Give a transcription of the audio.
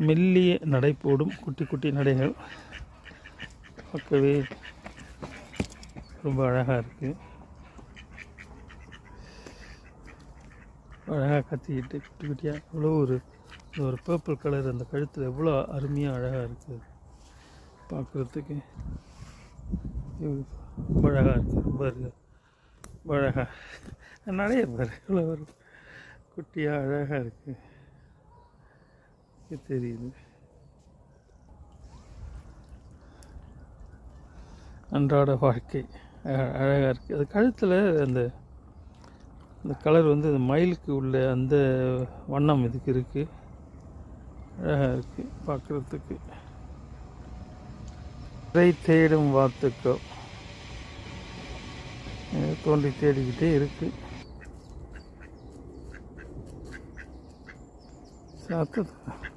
மெல்லிய நடை போடும் குட்டி குட்டி நடைகள் பார்க்கவே ரொம்ப அழகாக இருக்குது. அழகாக கத்திக்கிட்டு குட்டி குட்டியாக அவ்வளோ ஒரு பர்பிள் கலர் அந்த கழுத்தில் எவ்வளோ அருமையாக அழகாக இருக்குது பார்க்குறதுக்கு. ரொம்ப அழகாக இருக்குது. ரொம்ப அழகாக நிறைய பாரு இவ்வளோ ஒரு குட்டியாக அழகாக இருக்குது தெரியுது. அன்றாட வாழ்க்கை அழகாக இருக்குது. அது கழுத்தில் அந்த கலர் வந்து அந்த மயிலுக்கு உள்ள அந்த வண்ணம் இதுக்கு இருக்குது. அழகாக இருக்குது பார்க்குறதுக்கு. இறை தேடும் வாத்துக்கள் தோண்டி தேடிக்கிட்டே இருக்குது. சாப்பிட்டு